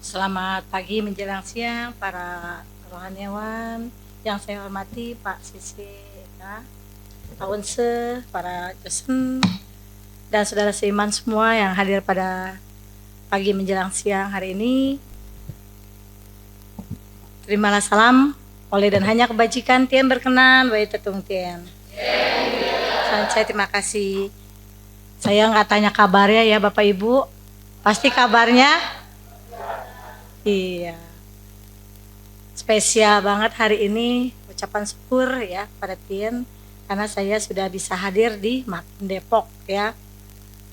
Selamat pagi menjelang siang para rohaniawan yang saya hormati, Pak Sisi, ya, Pak Unse, para dosen, dan saudara seiman semua yang hadir pada pagi menjelang siang hari ini. Terimalah salam oleh dan hanya kebajikan Tien berkenan, wai tetung Tien. Saya terima kasih. Saya nggak tanya kabarnya ya Bapak Ibu, pasti kabarnya. Iya, spesial banget hari ini ucapan syukur ya pada Tien karena saya sudah bisa hadir di Makin Depok ya.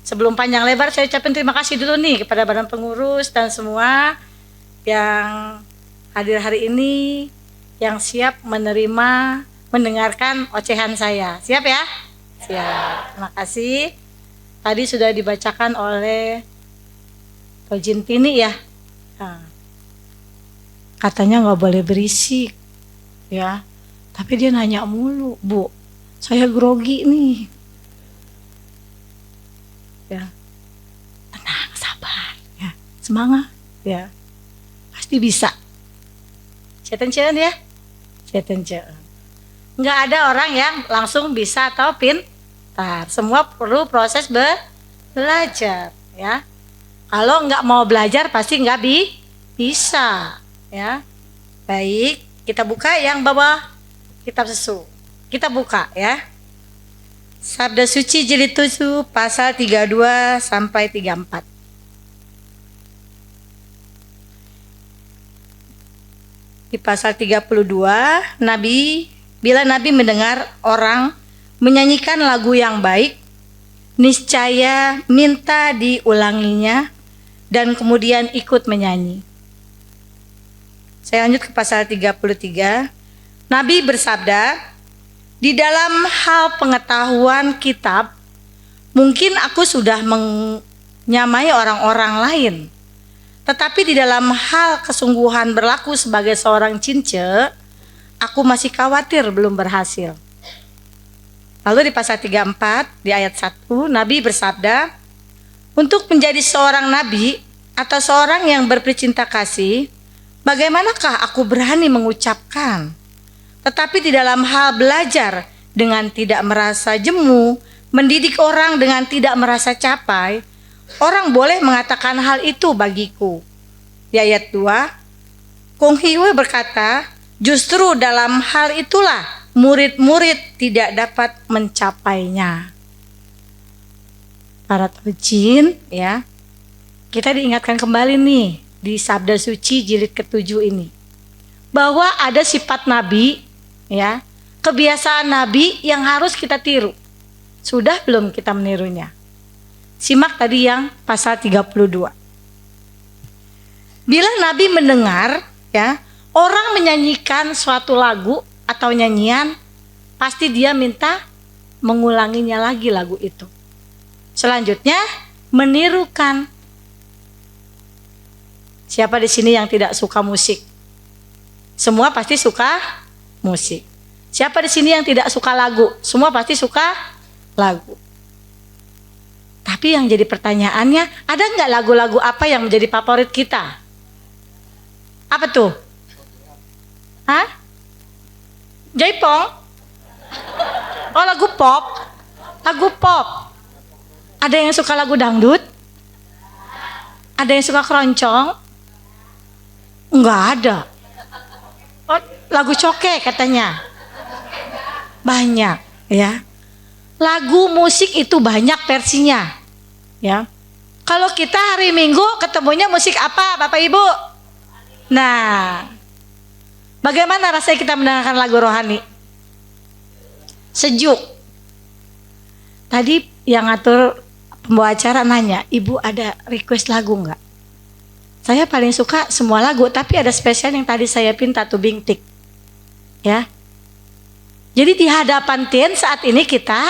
Sebelum panjang lebar saya ucapin terima kasih dulu nih kepada badan pengurus dan semua yang hadir hari ini, yang siap menerima, mendengarkan ocehan saya. Siap ya? Siap. Terima kasih. Tadi sudah dibacakan oleh Tojin Tini ya. Nah, katanya nggak boleh berisik ya, tapi dia nanya mulu, Bu, saya grogi nih ya. Tenang, sabar ya, semangat ya, pasti bisa. Ceten ya, ceten. Nggak ada orang yang langsung bisa atau pintar, semua perlu proses belajar ya. Kalau nggak mau belajar pasti nggak bisa ya. Baik, kita buka yang bawah kitab sesu. Kita buka ya. Sabda Suci Jilid 7 pasal 32 sampai 34. Di pasal 32, bila Nabi mendengar orang menyanyikan lagu yang baik, niscaya minta diulanginya dan kemudian ikut menyanyi. Saya lanjut ke pasal 33. Nabi bersabda, di dalam hal pengetahuan kitab, mungkin aku sudah menyamai orang-orang lain. Tetapi di dalam hal kesungguhan berlaku sebagai seorang cince, aku masih khawatir belum berhasil. Lalu di pasal 34, di ayat 1, Nabi bersabda, untuk menjadi seorang nabi atau seorang yang bercinta kasih, bagaimanakah aku berani mengucapkan? Tetapi di dalam hal belajar dengan tidak merasa jemu, mendidik orang dengan tidak merasa capai, orang boleh mengatakan hal itu bagiku. Di ayat 2, Kong Hiwe berkata, justru dalam hal itulah murid-murid tidak dapat mencapainya. Para tojin ya, kita diingatkan kembali nih di Sabda Suci Jilid ke-7 ini, bahwa ada sifat Nabi ya, kebiasaan Nabi yang harus kita tiru. Sudah belum kita menirunya? Simak tadi yang pasal 32. Bila Nabi mendengar ya, orang menyanyikan suatu lagu atau nyanyian, pasti dia minta mengulanginya lagi lagu itu. Selanjutnya menirukan. Siapa di sini yang tidak suka musik? Semua pasti suka musik. Siapa di sini yang tidak suka lagu? Semua pasti suka lagu. Tapi yang jadi pertanyaannya, ada nggak lagu-lagu apa yang menjadi favorit kita? Apa tuh? Hah? Jaipong? Oh, lagu pop? Lagu pop. Ada yang suka lagu dangdut? Ada yang suka keroncong? Enggak ada. Oh, lagu coke katanya. Banyak ya. Lagu musik itu banyak versinya ya. Kalau kita hari Minggu ketemunya musik apa Bapak Ibu? Nah, bagaimana rasanya kita mendengarkan lagu rohani? Sejuk. Tadi yang ngatur pembawa acara nanya, Ibu ada request lagu enggak? Saya paling suka semua lagu, tapi ada spesial yang tadi saya pinta tuh Bingtik ya. Jadi di hadapan Tien saat ini kita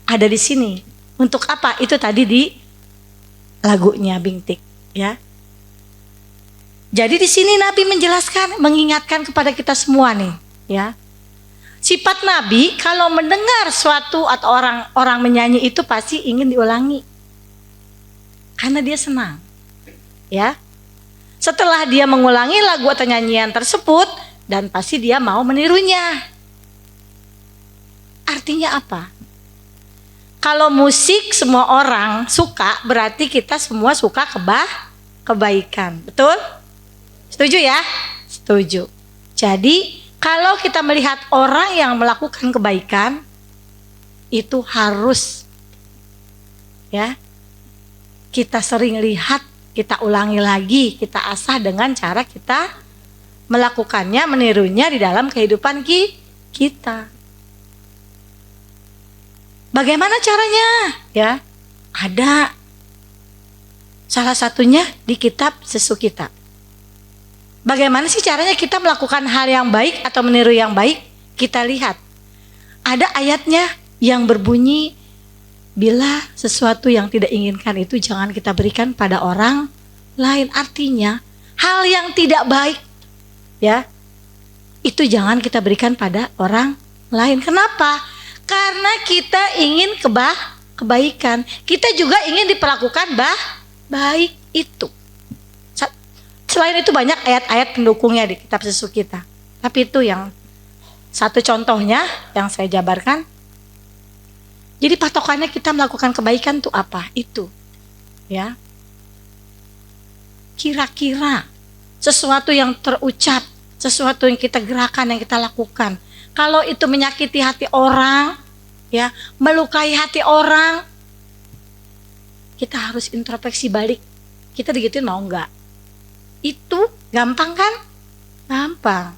ada di sini. Untuk apa? Itu tadi di lagunya Bingtik ya. Jadi di sini Nabi menjelaskan, mengingatkan kepada kita semua nih ya. Sifat Nabi kalau mendengar suatu atau orang menyanyi itu pasti ingin diulangi. Karena dia senang. Ya. Setelah dia mengulangi lagu atau nyanyian tersebut, dan pasti dia mau menirunya. Artinya apa? Kalau musik semua orang suka, berarti kita semua suka kebaikan. Betul? Setuju ya? Setuju. Jadi kalau kita melihat orang yang melakukan kebaikan, itu harus ya kita sering lihat, kita ulangi lagi, kita asah dengan cara kita melakukannya, menirunya di dalam kehidupan kita. Bagaimana caranya? Ya, ada salah satunya di kitab Sesu Kita. Bagaimana sih caranya kita melakukan hal yang baik atau meniru yang baik? Kita lihat. Ada ayatnya yang berbunyi, bila sesuatu yang tidak inginkan itu jangan kita berikan pada orang lain. Artinya, hal yang tidak baik ya, itu jangan kita berikan pada orang lain. Kenapa? Karena kita ingin kebaikan. Kita juga ingin diperlakukan baik itu. Selain itu banyak ayat-ayat pendukungnya di kitab Sesu Kita. Tapi itu yang satu contohnya yang saya jabarkan. Jadi patokannya kita melakukan kebaikan itu apa? Itu. Ya. Kira-kira sesuatu yang terucap, sesuatu yang kita gerakan, yang kita lakukan, kalau itu menyakiti hati orang, ya, melukai hati orang, kita harus introspeksi balik. Kita digituin mau enggak? Itu gampang kan? Gampang.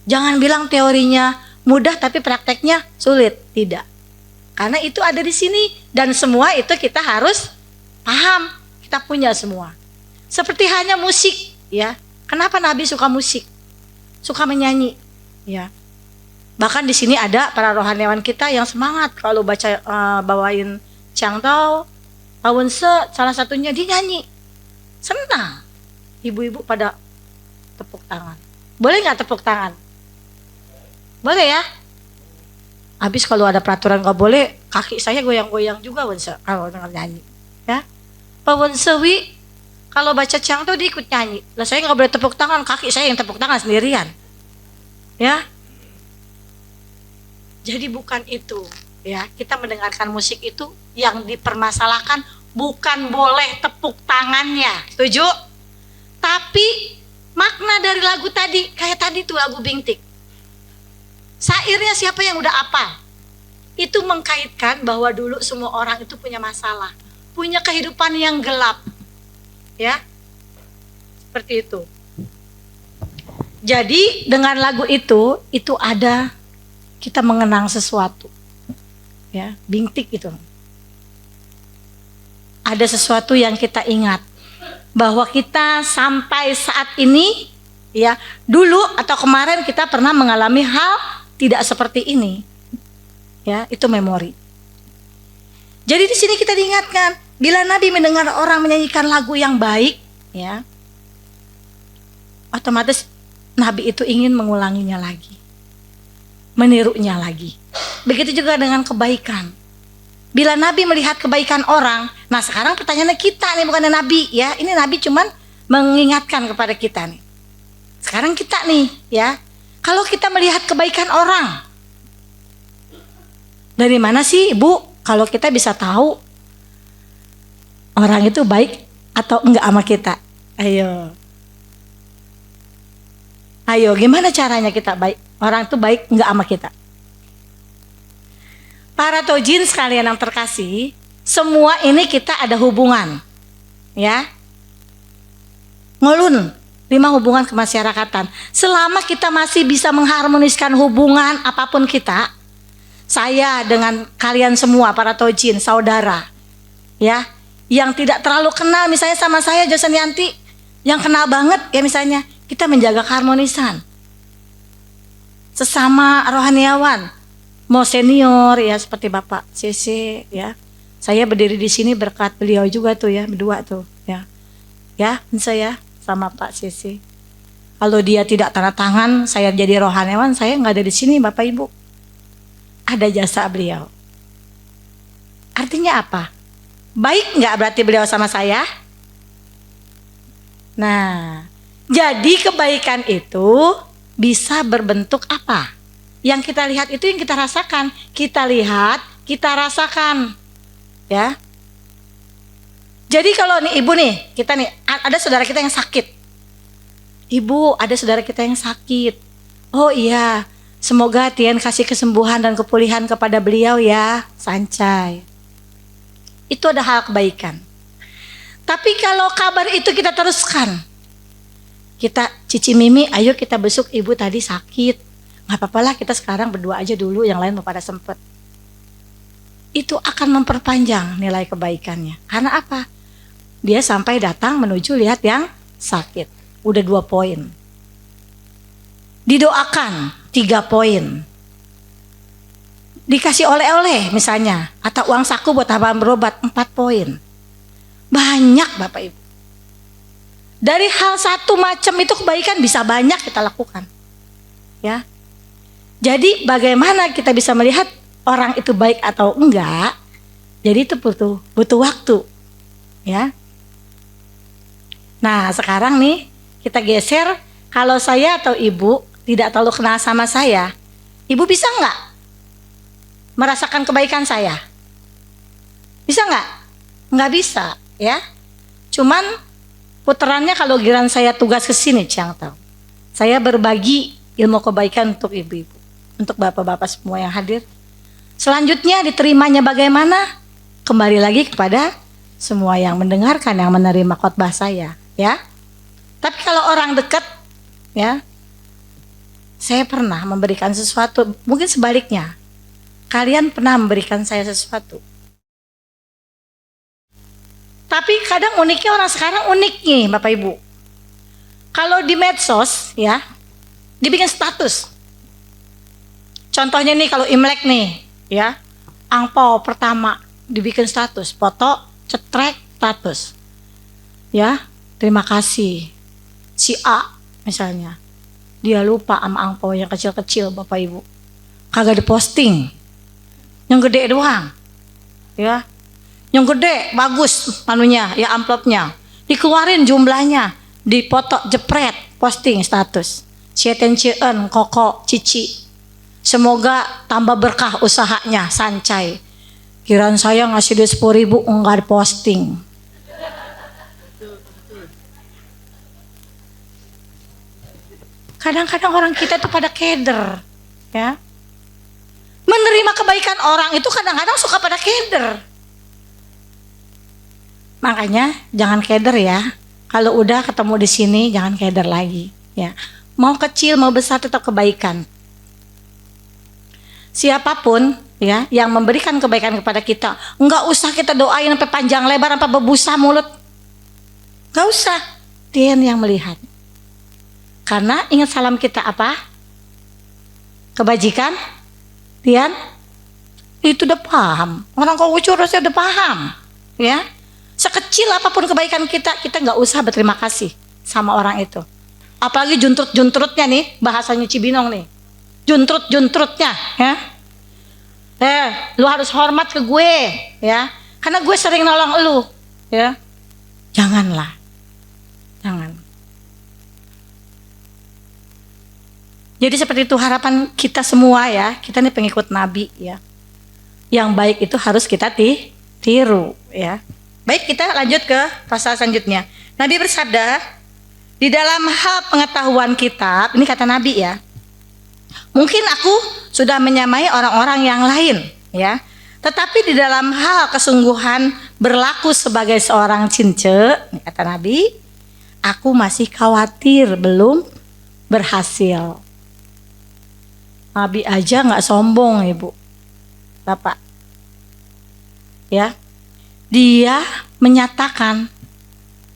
Jangan bilang teorinya mudah tapi prakteknya sulit. Tidak. Karena itu ada di sini dan semua itu kita harus paham. Kita punya semua. Seperti hanya musik, ya. Kenapa Nabi suka musik? Suka menyanyi, ya. Bahkan di sini ada para rohaniawan kita yang semangat kalau baca bawain Cangtau, Awense, salah satunya dia nyanyi. Senang. Ibu-ibu pada tepuk tangan. Boleh nggak tepuk tangan? Boleh ya? Habis kalau ada peraturan nggak boleh, kaki saya goyang-goyang juga Wense kalau dengar nyanyi. Ya, Pak Wensewi kalau baca Cangtau dia ikut nyanyi. Lah saya nggak boleh tepuk tangan, kaki saya yang tepuk tangan sendirian. Ya. Jadi bukan itu. Ya, kita mendengarkan musik itu yang dipermasalahkan bukan boleh tepuk tangannya. Setuju? Tapi makna dari lagu tadi, kayak tadi tuh lagu Bingtik. Syairnya siapa yang udah apa? Itu mengkaitkan bahwa dulu semua orang itu punya masalah, punya kehidupan yang gelap. Ya. Seperti itu. Jadi dengan lagu itu ada kita mengenang sesuatu. Ya, Bingtik itu. Ada sesuatu yang kita ingat. Bahwa kita sampai saat ini, ya, dulu atau kemarin kita pernah mengalami hal tidak seperti ini, ya, itu memori. Jadi di sini kita diingatkan, bila Nabi mendengar orang menyanyikan lagu yang baik, ya, otomatis Nabi itu ingin mengulanginya lagi, menirunya lagi. Begitu juga dengan kebaikan. Bila Nabi melihat kebaikan orang, nah sekarang pertanyaannya kita nih, bukan Nabi ya. Ini Nabi cuman mengingatkan kepada kita nih. Sekarang kita nih ya, kalau kita melihat kebaikan orang, dari mana sih Ibu kalau kita bisa tahu orang itu baik atau enggak sama kita? Ayo. Ayo, gimana caranya kita baik? Orang itu baik enggak sama kita? Para tojin sekalian yang terkasih, semua ini kita ada hubungan, ya. Ngulun 5 hubungan kemasyarakatan. Selama kita masih bisa mengharmoniskan hubungan apapun kita, saya dengan kalian semua para tojin, saudara, ya, yang tidak terlalu kenal, misalnya sama saya Josen Yanti, yang kenal banget, ya misalnya, kita menjaga keharmonisan. Sesama rohaniawan. Mau senior ya seperti Bapak CC ya. Saya berdiri di sini berkat beliau juga tuh ya, berdua tuh ya. Ya, saya sama Pak CC. Kalau dia tidak tanda tangan saya jadi rohaniawan, saya nggak ada di sini Bapak Ibu. Ada jasa beliau. Artinya apa? Baik nggak berarti beliau sama saya? Nah, jadi kebaikan itu bisa berbentuk apa? Yang kita lihat itu yang kita rasakan. Kita lihat, kita rasakan. Ya. Jadi kalau nih ibu nih, kita nih ada saudara kita yang sakit. Ibu, ada saudara kita yang sakit. Oh iya, semoga Tian kasih kesembuhan dan kepulihan kepada beliau ya, Sancai. Itu ada hal kebaikan. Tapi kalau kabar itu kita teruskan, kita Cici Mimi, ayo kita besuk ibu tadi sakit. Gak apa-apa lah, kita sekarang berdua aja dulu, yang lain mau pada sempet. Itu akan memperpanjang nilai kebaikannya. Karena apa? Dia sampai datang menuju lihat yang sakit. Udah 2 poin. Didoakan 3 poin. Dikasih oleh-oleh misalnya, atau uang saku buat tambahan berobat 4 poin. Banyak Bapak Ibu. Dari hal satu macam itu kebaikan bisa banyak kita lakukan. Ya. Jadi bagaimana kita bisa melihat orang itu baik atau enggak? Jadi itu butuh waktu. Ya. Nah, sekarang nih kita geser, kalau saya atau ibu tidak terlalu kenal sama saya, ibu bisa enggak merasakan kebaikan saya? Bisa enggak? Enggak bisa, ya. Cuman putarannya kalau giliran saya tugas ke sini, Ciang tahu. Saya berbagi ilmu kebaikan untuk ibu-ibu, untuk bapak-bapak semua yang hadir. Selanjutnya diterimanya bagaimana? Kembali lagi kepada semua yang mendengarkan, yang menerima khotbah saya, ya. Tapi kalau orang dekat, ya, saya pernah memberikan sesuatu, mungkin sebaliknya, kalian pernah memberikan saya sesuatu. Tapi kadang uniknya orang sekarang unik nih Bapak Ibu. Kalau di medsos, ya, dibikin status. Contohnya nih kalau Imlek nih, ya, angpau pertama dibikin status, foto, cetrek, status. Ya, terima kasih. Si A misalnya, dia lupa sama angpau yang kecil-kecil Bapak Ibu. Kagak diposting. Yang gede doang. Ya. Yang gede bagus manunya, ya amplopnya. Dikeluarin jumlahnya, dipoto jepret, posting status. Cieten cien, koko, cici. Semoga tambah berkah usahanya, Sancai. Kiraan saya ngasih dia 10.000 enggak diposting. Kadang-kadang orang kita tuh pada keder, ya. Menerima kebaikan orang itu kadang-kadang suka pada keder. Makanya jangan keder ya. Kalau udah ketemu di sini jangan keder lagi, ya. Mau kecil mau besar tetap kebaikan. Siapapun ya yang memberikan kebaikan kepada kita, enggak usah kita doain sampai panjang lebar sampai berbusa mulut. Enggak usah. Dia yang melihat. Karena ingat salam kita apa? Kebajikan, Tian, itu udah paham. Orang kau curusnya udah paham, ya. Sekecil apapun kebaikan kita nggak usah berterima kasih sama orang itu. Apalagi juntrut-juntrutnya nih, bahasanya Cibinong nih, juntrut-juntrutnya, ya. Lu harus hormat ke gue, ya. Karena gue sering nolong lu, ya. Janganlah, jangan. Jadi seperti itu harapan kita semua ya, kita nih pengikut Nabi ya. Yang baik itu harus kita tiru ya. Baik, kita lanjut ke pasal selanjutnya. Nabi bersabda, di dalam hal pengetahuan kitab, ini kata Nabi ya. Mungkin aku sudah menyamai orang-orang yang lain ya. Tetapi di dalam hal kesungguhan berlaku sebagai seorang cince, kata Nabi, aku masih khawatir belum berhasil. Nabi aja nggak sombong ibu, bapak, ya. Dia menyatakan,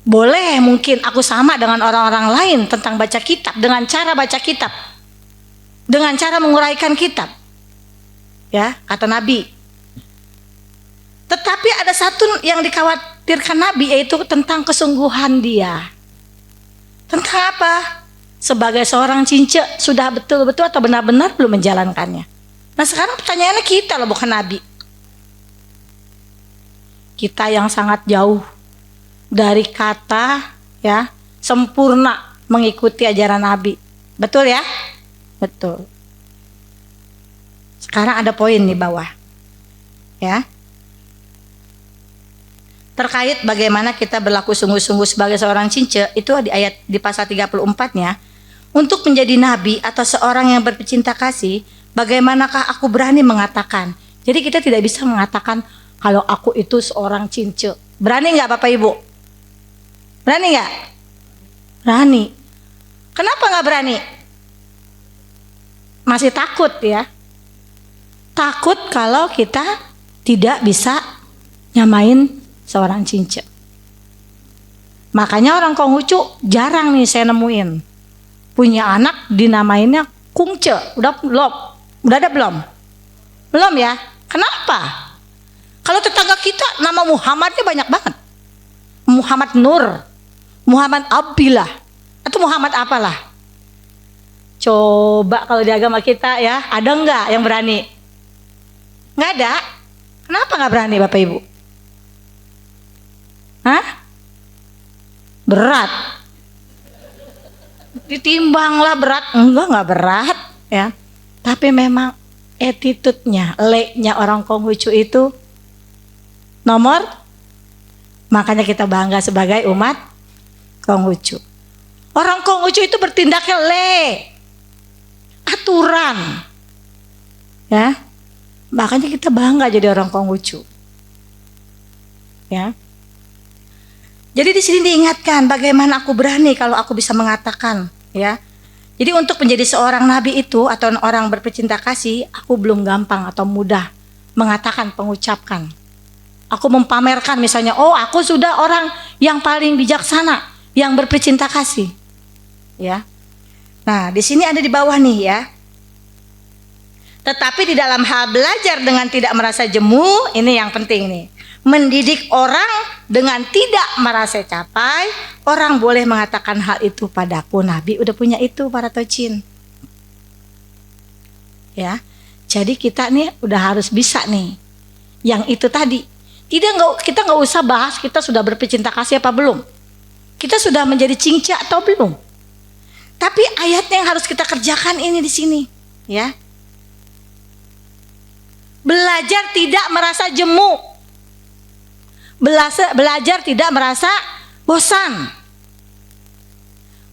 boleh mungkin aku sama dengan orang-orang lain tentang baca kitab, dengan cara baca kitab, dengan cara menguraikan kitab, ya, kata Nabi. Tetapi ada satu yang dikhawatirkan Nabi, yaitu tentang kesungguhan dia. Tentang apa? Sebagai seorang cince sudah betul-betul atau benar-benar belum menjalankannya. Nah sekarang pertanyaannya kita loh, bukan Nabi. Kita yang sangat jauh dari kata ya sempurna mengikuti ajaran Nabi. Betul ya? Betul. Sekarang ada poin di bawah. Ya. Terkait bagaimana kita berlaku sungguh-sungguh sebagai seorang cince, itu di pasal 34-nya. Untuk menjadi nabi atau seorang yang berpecinta kasih, bagaimanakah aku berani mengatakan? Jadi kita tidak bisa mengatakan kalau aku itu seorang cince. Berani nggak Bapak Ibu? Berani nggak? Berani. Kenapa nggak berani? Masih takut ya. Takut kalau kita tidak bisa nyamain seorang cince. Makanya orang Konghucu jarang nih saya nemuin punya anak dinamainnya Kungce. Udah belum? Udah ada belum? Belum ya? Kenapa? Kalau tetangga kita nama Muhammadnya banyak banget. Muhammad Nur, Muhammad Abdillah, atau Muhammad apalah. Coba kalau di agama kita ya, ada nggak yang berani? Nggak ada. Kenapa nggak berani Bapak Ibu? Hah? Berat. Ditimbanglah berat. Enggak berat ya. Tapi memang attitude-nya, le-nya orang Konghucu itu nomor. Makanya kita bangga sebagai umat Konghucu. Orang Konghucu itu bertindaknya le, aturan. Ya. Makanya kita bangga jadi orang Konghucu. Ya. Jadi di sini diingatkan bagaimana aku berani kalau aku bisa mengatakan, ya. Jadi untuk menjadi seorang nabi itu atau orang berpecinta kasih, aku belum gampang atau mudah mengatakan, mengucapkan. Aku mempamerkan misalnya, oh aku sudah orang yang paling bijaksana, yang berpecinta kasih. Ya. Nah, di sini ada di bawah nih ya. Tetapi di dalam hal belajar dengan tidak merasa jemu, ini yang penting nih. Mendidik orang dengan tidak merasa capai, orang boleh mengatakan hal itu padaku. Nabi udah punya itu para tocin. Ya. Jadi kita nih udah harus bisa nih. Yang itu tadi. Kita nggak usah bahas kita sudah berpecinta kasih apa belum. Kita sudah menjadi cinca atau belum. Tapi ayatnya yang harus kita kerjakan ini di sini, ya. Belajar tidak merasa jemu. Belajar tidak merasa bosan.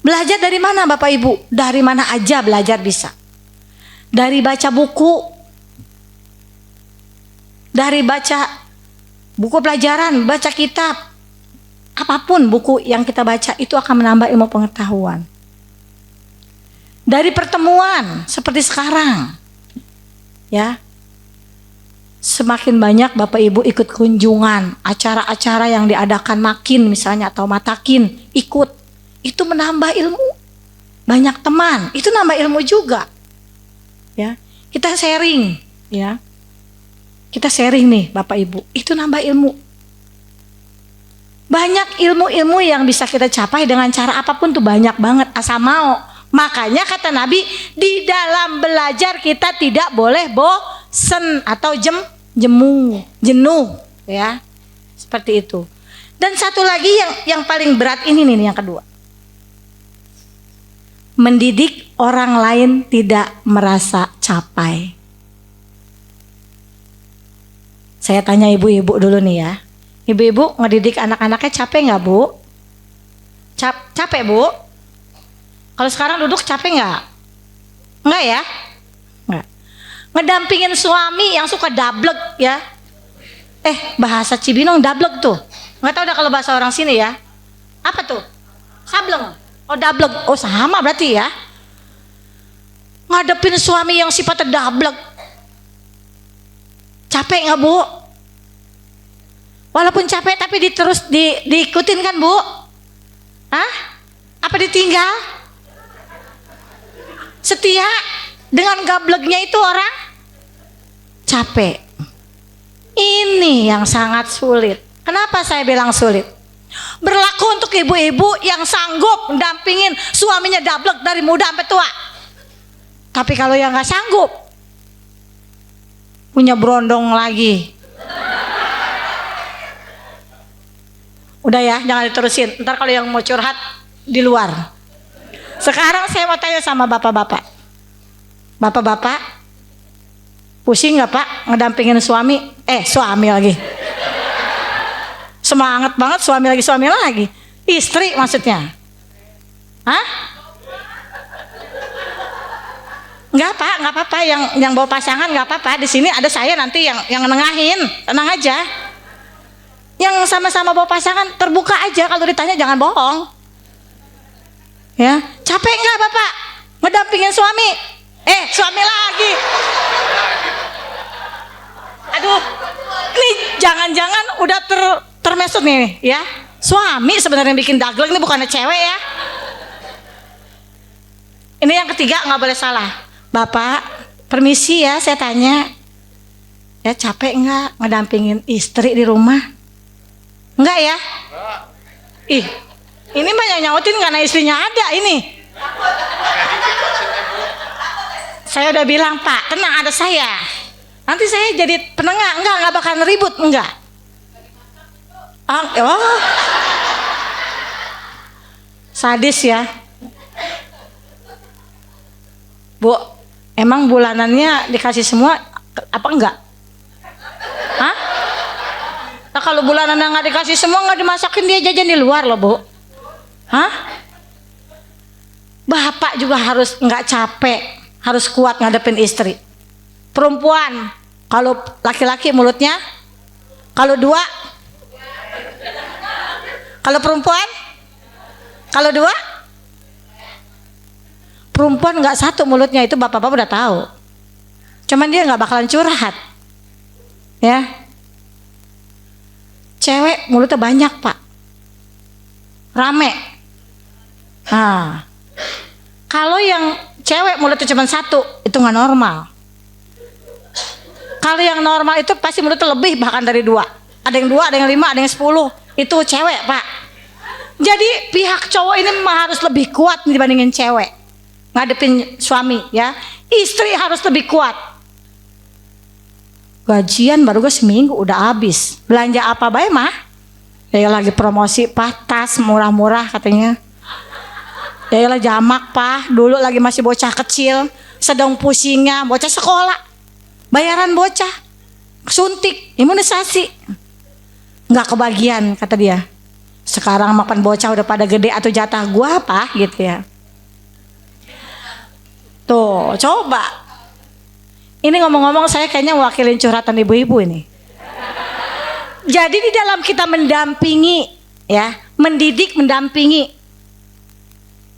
Belajar dari mana Bapak Ibu? Dari mana aja belajar bisa. Dari baca buku. Dari baca buku pelajaran, baca kitab. Apapun buku yang kita baca itu akan menambah ilmu pengetahuan. Dari pertemuan seperti sekarang. Ya. Semakin banyak Bapak Ibu ikut kunjungan, acara-acara yang diadakan makin misalnya atau matakin ikut, itu menambah ilmu. Banyak teman, itu nambah ilmu juga. Ya, kita sharing, ya. Kita sharing nih Bapak Ibu, itu nambah ilmu. Banyak ilmu-ilmu yang bisa kita capai dengan cara apapun tuh banyak banget asal mau. Makanya kata Nabi, di dalam belajar kita tidak boleh bosen atau jenuh, ya. Seperti itu. Dan satu lagi yang paling berat ini nih yang kedua. Mendidik orang lain tidak merasa capai. Saya tanya ibu-ibu dulu nih ya. Ibu-ibu ngedidik anak-anaknya capek nggak Bu? Capek Bu? Kalau sekarang duduk capek nggak? Nggak ya? Nggak. Ngedampingin suami yang suka dablek ya. Bahasa Cibinong dablek tuh. Nggak tahu dah kalau bahasa orang sini ya. Apa tuh? Sableng. Oh dablek. Oh sama berarti ya. Ngadepin suami yang sifatnya dablek. Capek nggak Bu? Walaupun capek tapi diikutin kan Bu? Hah? Apa ditinggal? Setia dengan gableknya itu orang capek. Ini yang sangat sulit. Kenapa saya bilang sulit? Berlaku untuk ibu-ibu yang sanggup mendampingin suaminya dablek dari muda sampai tua. Tapi kalau yang nggak sanggup, punya berondong lagi. Udah ya, jangan diterusin. Ntar kalau yang mau curhat di luar. Sekarang saya mau tanya sama bapak-bapak. Bapak-bapak, pusing nggak Pak ngedampingin suami? Suami lagi. Semangat banget suami lagi. Istri maksudnya. Hah? Nggak Pak, nggak apa-apa. Yang bawa pasangan nggak apa-apa. Di sini ada saya nanti yang nengahin. Tenang aja. Yang sama-sama bawa pasangan terbuka aja, kalau ditanya jangan bohong. Ya, capek nggak Bapak ngedampingin suami? Suami lagi. Aduh, nih jangan-jangan udah termesut nih ya. Suami sebenarnya bikin daglek, ini bukannya cewek ya. Ini yang ketiga, nggak boleh salah. Bapak, permisi ya, saya tanya. Ya, capek nggak ngedampingin istri di rumah? Enggak ya? Ih, ini banyak nyautin karena istrinya ada ini. Saya udah bilang Pak, tenang ada saya. Nanti saya jadi penengah, enggak bakal ribut, enggak. Sadis ya. Bu, emang bulanannya dikasih semua apa enggak? Hah? Nah kalau bulanannya nggak dikasih semua, nggak dimasakin, dia jajan di luar loh Bu. Hah? Bapak juga harus nggak capek, harus kuat ngadepin istri. Perempuan, kalau laki-laki mulutnya, kalau dua, kalau perempuan, kalau dua, perempuan nggak satu mulutnya, itu bapak-bapak udah tahu. Cuman dia nggak bakalan curhat, ya. Cewek mulutnya banyak Pak, rame. Nah, kalau yang cewek mulutnya cuma satu, itu nggak normal. Kalau yang normal itu pasti mulutnya lebih bahkan dari dua. Ada yang dua, ada yang lima, ada yang 10. Itu cewek Pak. Jadi pihak cowok ini memang harus lebih kuat dibandingin cewek ngadepin suami ya. Istri harus lebih kuat. Gajian baru gue seminggu udah habis. Belanja apa bae mah? Ya lagi promosi Pak, tas murah-murah katanya. Ya lah jamak Pak, dulu lagi masih bocah kecil, sedang pusingnya, bocah sekolah, bayaran bocah, suntik, imunisasi, nggak kebagian kata dia. Sekarang makan bocah udah pada gede atau jatah gua apa gitu ya. Tuh coba, ini ngomong-ngomong saya kayaknya wakilin curhatan ibu-ibu ini. Jadi di dalam kita mendampingi ya, mendidik, mendampingi,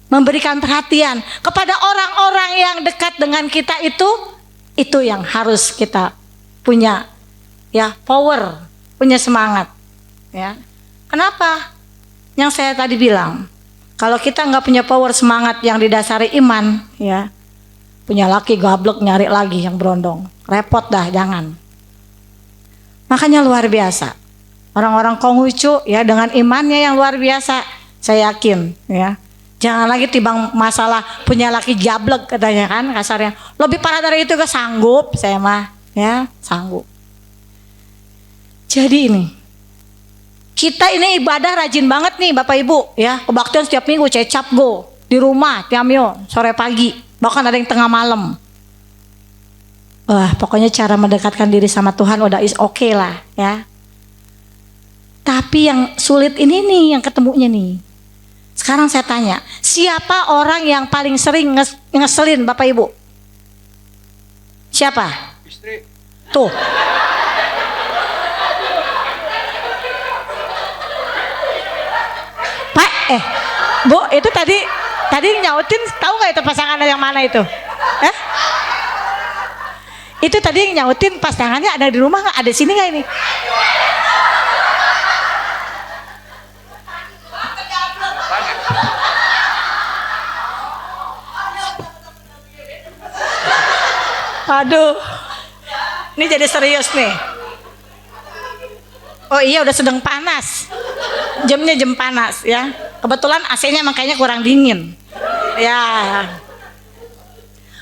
memberikan perhatian kepada orang-orang yang dekat dengan kita, itu yang harus kita punya ya, power, punya semangat ya. Kenapa? Yang saya tadi bilang, kalau kita nggak punya power semangat yang didasari iman ya, punya laki gablek nyari lagi yang berondong, repot dah, jangan. Makanya luar biasa orang-orang Konghucu ya, dengan imannya yang luar biasa, saya yakin ya. Jangan lagi timbang masalah punya laki jablek katanya kan kasarnya. Lebih parah dari itu, sanggup saya mah ya, sanggup. Jadi ini kita ini ibadah rajin banget nih Bapak Ibu ya. Kebaktian setiap minggu, cecap go di rumah, tiamyo sore pagi, bahkan ada yang tengah malam. Wah, pokoknya cara mendekatkan diri sama Tuhan udah is oke lah ya. Tapi yang sulit ini nih, yang ketemunya nih. Sekarang saya tanya, siapa orang yang paling sering ngeselin Bapak Ibu? Siapa? Istri. Tuh. Pak, Bu, itu tadi nyautin, tahu nggak itu pasangannya yang mana itu? Itu tadi yang nyautin pasangannya ada di rumah nggak? Ada di sini nggak ini? Aduh, ini jadi serius nih. Oh iya, udah sedang panas. Jamnya jam panas ya. Kebetulan AC-nya makanya kurang dingin. Ya.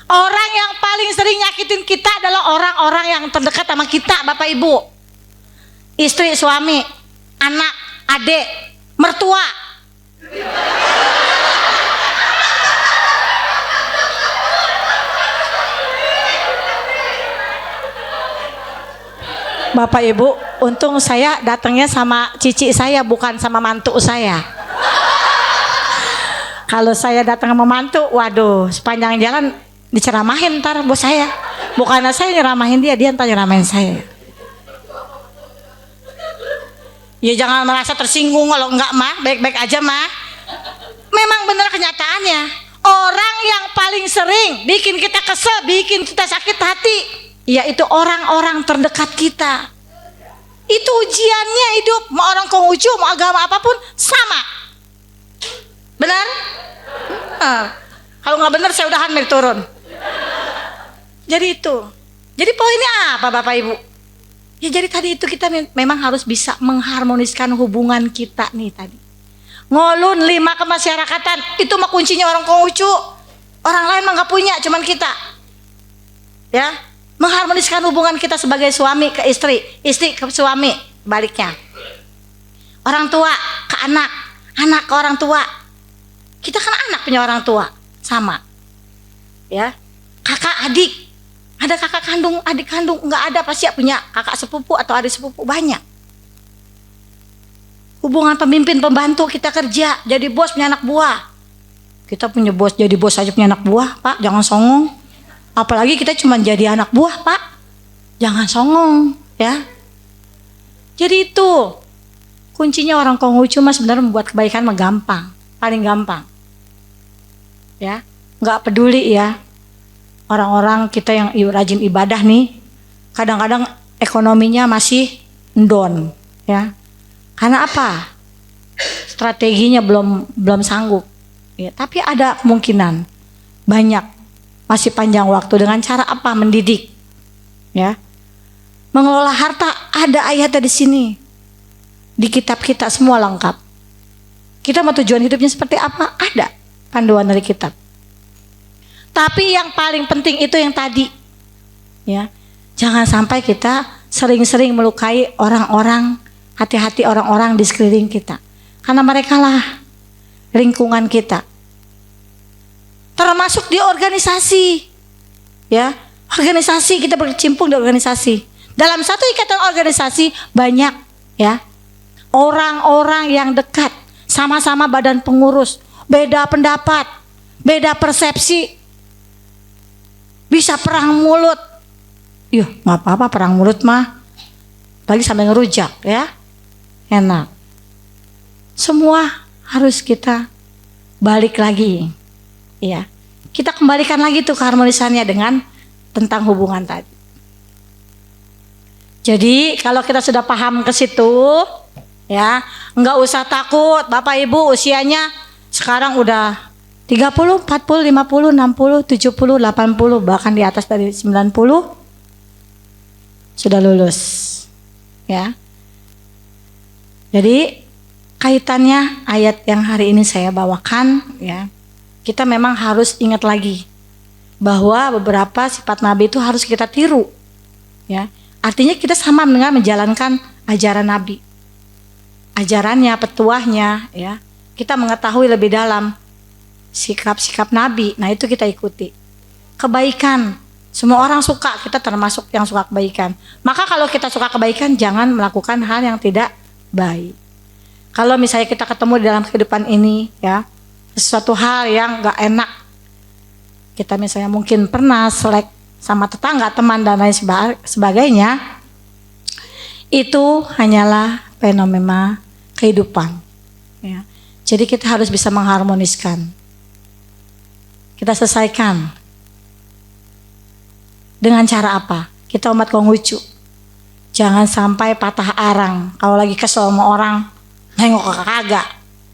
Orang yang paling sering nyakitin kita adalah orang-orang yang terdekat sama kita, Bapak Ibu. Istri, suami, anak, adik, mertua. Bapak Ibu, untung saya datangnya sama cici saya, bukan sama mantu saya. Kalau saya datang sama mantu, waduh, sepanjang jalan diceramahin ntar bos saya. Bukannya saya nyeramahin dia, dia ntar nyeramahin saya. Ya jangan merasa tersinggung kalau enggak mah, baik-baik aja mah. Memang benar kenyataannya. Orang yang paling sering bikin kita kesel, bikin kita sakit hati, yaitu orang-orang terdekat kita. Itu ujiannya hidup, mau orang Konghucu, mau agama apapun sama. Benar? Kalau nggak benar saya udahan mir turun. Jadi itu. Jadi poinnya apa Bapak Ibu? Ya jadi tadi itu kita memang harus bisa mengharmoniskan hubungan kita nih tadi. Ngolun 5 kemasyarakatan itu mah kuncinya orang Konghucu. Orang lain mah nggak punya, cuman kita. Ya, mengharmoniskan hubungan kita sebagai suami ke istri, istri ke suami, baliknya. Orang tua ke anak, anak ke orang tua. Kita kan anak punya orang tua, sama. Ya, kakak adik, ada kakak kandung, adik kandung, nggak ada pasti punya kakak sepupu atau adik sepupu banyak. Hubungan pemimpin pembantu kita kerja, jadi bos punya anak buah. Kita punya bos, jadi bos aja punya anak buah, Pak, jangan songong. Apalagi kita cuma jadi anak buah, Pak, jangan songong, ya. Jadi itu kuncinya orang Konghucu mas sebenarnya membuat kebaikan mah gampang, paling gampang. Ya, nggak peduli ya orang-orang kita yang rajin ibadah nih, kadang-kadang ekonominya masih down, ya. Karena apa? Strateginya belum sanggup. Ya, tapi ada kemungkinan banyak masih panjang waktu dengan cara apa? Mendidik, ya. Mengelola harta ada ayatnya di sini. Di kitab kita semua lengkap. Kita mau tujuan hidupnya seperti apa? Ada panduan dari kitab. Tapi yang paling penting itu yang tadi, ya. Jangan sampai kita sering-sering melukai orang-orang, hati-hati orang-orang di sekeliling kita. Karena mereka lah lingkungan kita. Termasuk di organisasi. Ya, organisasi kita berkecimpung di organisasi. Dalam satu ikatan organisasi banyak ya orang-orang yang dekat, sama-sama badan pengurus, beda pendapat, beda persepsi, bisa perang mulut. Yuh, nggak apa-apa perang mulut mah, lagi sambil ngerujak ya, enak. Semua harus kita balik lagi, ya. Kita kembalikan lagi tuh keharmonisannya dengan tentang hubungan tadi. Jadi kalau kita sudah paham ke situ, ya, nggak usah takut. Bapak Ibu usianya sekarang udah 30, 40, 50, 60, 70, 80, bahkan di atas dari 90 sudah lulus, ya. Jadi kaitannya ayat yang hari ini saya bawakan, ya. Kita memang harus ingat lagi bahwa beberapa sifat Nabi itu harus kita tiru, ya. Artinya kita sama dengan menjalankan ajaran Nabi, ajarannya, petuahnya, ya. Kita mengetahui lebih dalam sikap-sikap Nabi. Nah itu kita ikuti. Kebaikan, semua orang suka, kita termasuk yang suka kebaikan. Maka kalau kita suka kebaikan, jangan melakukan hal yang tidak baik. Kalau misalnya kita ketemu di dalam kehidupan ini, ya, sesuatu hal yang gak enak, kita misalnya mungkin pernah selek sama tetangga, teman dan lain sebagainya, itu hanyalah fenomena kehidupan, ya. Jadi kita harus bisa mengharmoniskan. Kita selesaikan dengan cara apa? Kita umat Konghucu, jangan sampai patah arang. Kalau lagi kesel sama orang, nengok ke kagak,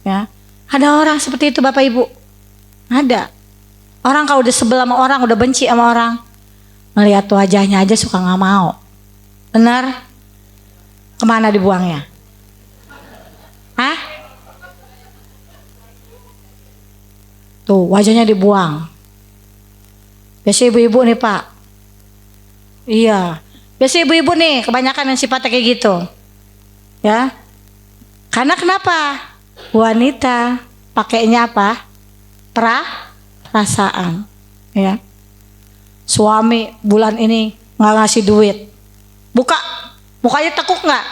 ya. Ada orang seperti itu Bapak Ibu, ada. Orang kalau udah sebel sama orang, udah benci sama orang, melihat wajahnya aja suka nggak mau. Benar? Kemana dibuangnya? Hah? Tuh wajahnya dibuang. Biasa ibu-ibu nih Pak. Iya. Biasa ibu-ibu nih kebanyakan yang sifatnya kayak gitu. Ya. Karena kenapa? Wanita pakainya apa? Perasaan, ya. Suami bulan ini nggak ngasih duit, buka Mukanya tekuk nggak?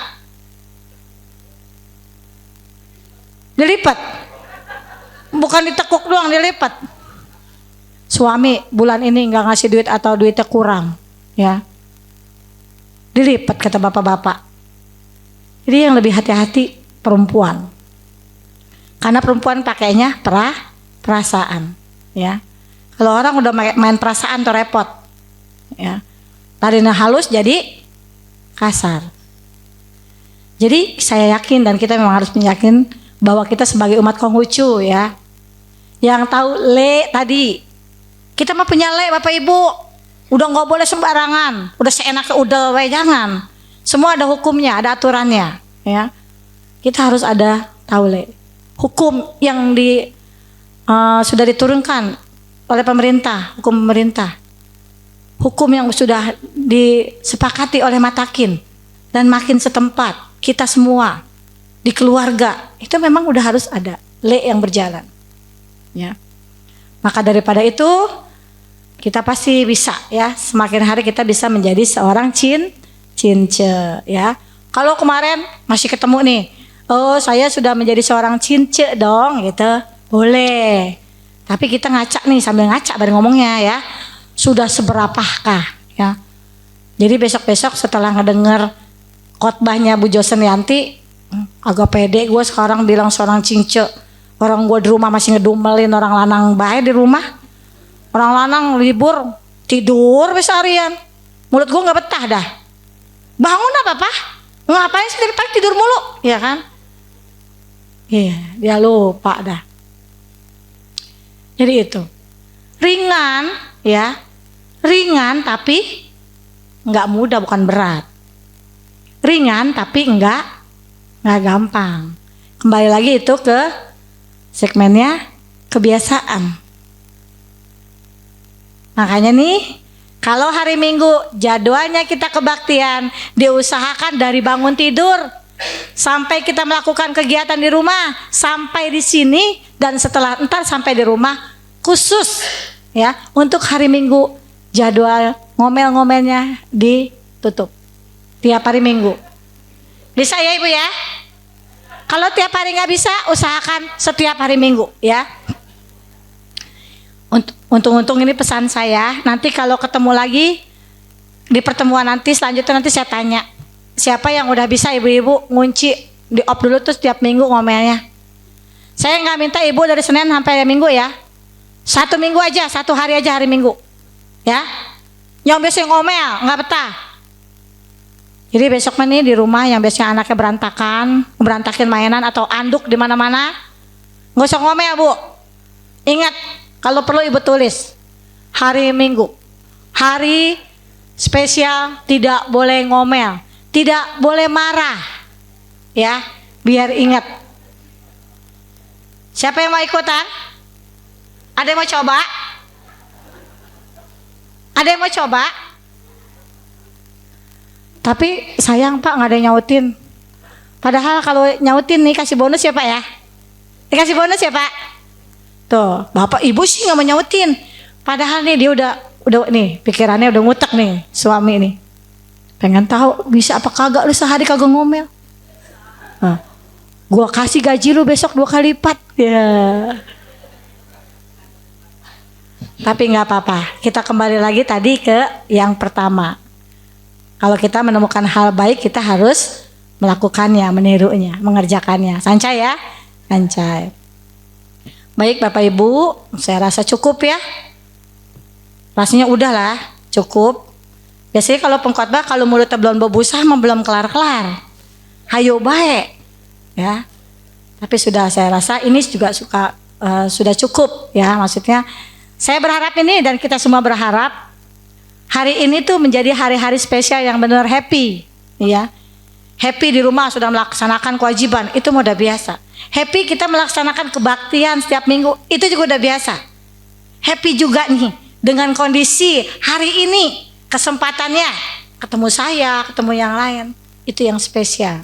Dilipat. Bukan ditekuk doang, dilipat. Suami bulan ini nggak ngasih duit atau duitnya kurang, ya dilipat kata bapak-bapak. Jadi yang lebih hati-hati perempuan, karena perempuan pakainya perasaan, ya. Kalau orang udah main perasaan tuh repot, ya. Tadinya halus jadi kasar. Jadi saya yakin dan kita memang harus yakin bahwa kita sebagai umat Konghucu, ya, yang tahu le tadi, kita mah punya le Bapak Ibu, udah nggak boleh sembarangan, udah seenaknya udah jangan. Semua ada hukumnya, ada aturannya, ya. Kita harus ada tahu le hukum yang sudah diturunkan oleh pemerintah, hukum pemerintah, hukum yang sudah disepakati oleh Matakin dan makin setempat. Kita semua di keluarga itu memang udah harus ada le yang berjalan, ya. Maka daripada itu kita pasti bisa, ya, semakin hari kita bisa menjadi seorang cince, ya. Kalau kemarin masih ketemu nih, oh saya sudah menjadi seorang cince dong, gitu, boleh. Tapi kita ngaca nih, sambil ngaca bareng ngomongnya, ya, sudah seberapakah, ya. Jadi besok-besok setelah ngedenger khotbahnya Bu Josen Yanti, agak pede gue sekarang bilang seorang cince. Orang gue di rumah masih ngedumelin orang lanang baik di rumah. Orang lanang libur tidur besarian. Mulut gue nggak betah dah. Bangun apa Pak? Ngapain sih dari pagi tidur mulu? Ya kan? Iya, dia lupa dah. Jadi itu ringan, ya, ringan tapi nggak mudah, bukan berat. Ringan tapi nggak gampang. Kembali lagi itu ke segmennya kebiasaan. Makanya nih, kalau hari Minggu jadwalnya kita kebaktian, diusahakan dari bangun tidur sampai kita melakukan kegiatan di rumah, sampai di sini dan setelah entar sampai di rumah, khusus, ya, untuk hari Minggu jadwal ngomel-ngomelnya ditutup tiap hari Minggu. Bisa ya Ibu ya? Kalau tiap hari nggak bisa, usahakan setiap hari Minggu, ya. Untung-untung ini pesan saya. Nanti kalau ketemu lagi di pertemuan nanti selanjutnya, nanti saya tanya siapa yang udah bisa ibu-ibu ngunci di off dulu tuh setiap minggu ngomelnya. Saya nggak minta ibu dari Senin sampai Minggu, ya. 1 minggu aja, 1 hari aja hari Minggu, ya. Yang biasanya ngomel nggak betah. Jadi besok nih di rumah yang biasanya anaknya berantakin mainan atau anduk di mana-mana, nggak usah ngomel Bu. Ingat, kalau perlu Ibu tulis hari Minggu, hari spesial, tidak boleh ngomel, tidak boleh marah, ya, biar ingat. Siapa yang mau ikutan? Ada yang mau coba? Ada yang mau coba? Tapi sayang Pak, nggak ada yang nyautin. Padahal kalau nyautin nih kasih bonus ya Pak, ya. Dikasih bonus ya Pak. Tuh, Bapak Ibu sih nggak mau nyautin. Padahal nih dia udah nih pikirannya udah ngutek nih suami nih. Pengen tahu bisa apa kagak lu sehari kagak ngomel. Nah, gua kasih gaji lu besok 2 kali lipat. Ya. Tapi nggak apa-apa. Kita kembali lagi tadi ke yang pertama. Kalau kita menemukan hal baik, kita harus melakukannya, menirunya, mengerjakannya. Sancai ya, sancai. Baik Bapak Ibu, saya rasa cukup ya. Rasanya udahlah, cukup. Biasanya kalau pengkhotbah, kalau mulutnya belum berbusa, belum kelar-kelar. Hayo baik, ya. Tapi saya rasa ini juga sudah cukup, ya. Maksudnya, saya berharap ini dan kita semua berharap hari ini tuh menjadi hari-hari spesial yang benar happy, ya. Happy di rumah sudah melaksanakan kewajiban, itu udah biasa. Happy kita melaksanakan kebaktian setiap minggu, itu juga udah biasa. Happy juga nih dengan kondisi hari ini, kesempatannya ketemu saya, ketemu yang lain, itu yang spesial.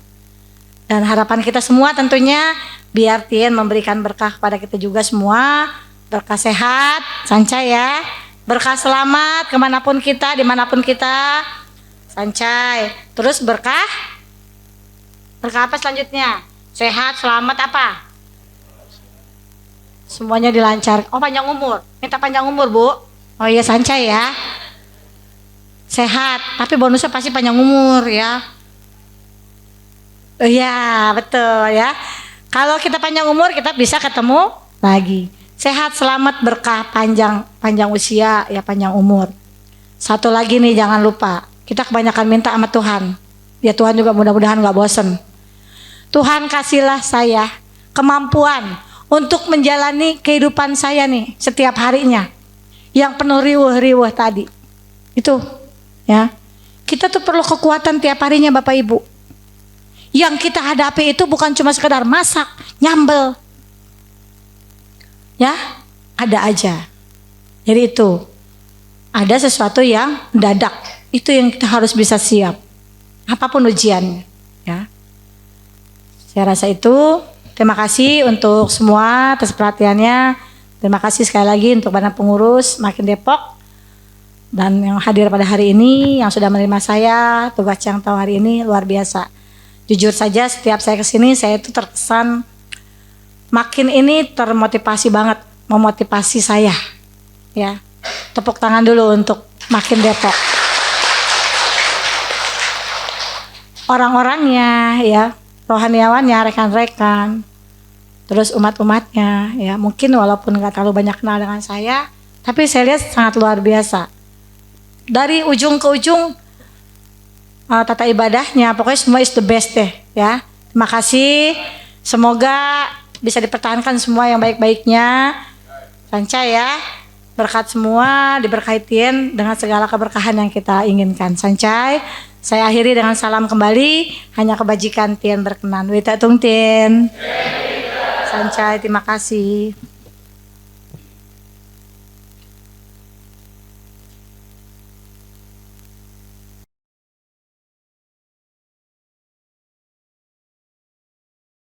Dan harapan kita semua tentunya biar Tien memberikan berkah kepada kita juga semua, berkah sehat, sancai ya. Berkah selamat kemanapun kita, dimanapun kita. Sancai. Terus berkah. Berkah apa selanjutnya? Sehat, selamat apa? Semuanya dilancar. Oh, panjang umur. Minta panjang umur, Bu. Oh iya, sancai ya. Sehat, tapi bonusnya pasti panjang umur ya. Oh iya, betul ya. Kalau kita panjang umur, kita bisa ketemu lagi. Sehat, selamat, berkah, panjang usia, ya panjang umur. Satu lagi nih, jangan lupa. Kita kebanyakan minta sama Tuhan. Ya Tuhan juga mudah-mudahan gak bosen. Tuhan kasihlah saya kemampuan untuk menjalani kehidupan saya nih setiap harinya. Yang penuh riuh-riuh tadi. Itu ya. Kita tuh perlu kekuatan tiap harinya Bapak Ibu. Yang kita hadapi itu bukan cuma sekedar masak, nyambel. Ya, ada aja. Jadi itu. Ada sesuatu yang mendadak. Itu yang kita harus bisa siap. Apapun ujiannya, ya. Saya rasa itu. Terima kasih untuk semua atas perhatiannya. Terima kasih sekali lagi untuk Badan Pengurus Makin Depok dan yang hadir pada hari ini, yang sudah menerima saya, tugas yang tahu hari ini luar biasa. Jujur saja setiap saya kesini saya itu terkesan makin ini termotivasi banget, memotivasi saya. Ya, tepuk tangan dulu untuk Makin Depok. Orang-orangnya, ya, rohaniawannya, rekan-rekan, terus umat-umatnya, ya, mungkin walaupun nggak terlalu banyak kenal dengan saya, tapi saya lihat sangat luar biasa. Dari ujung ke ujung. Tata ibadahnya, pokoknya semua is the best deh ya. Terima kasih, semoga bisa dipertahankan semua yang baik-baiknya. Sancai ya, berkat semua diberkahitin dengan segala keberkahan yang kita inginkan. Sancai, saya akhiri dengan salam kembali, hanya kebajikan Tien berkenan. Wita tung Tien. Sancai, terima kasih.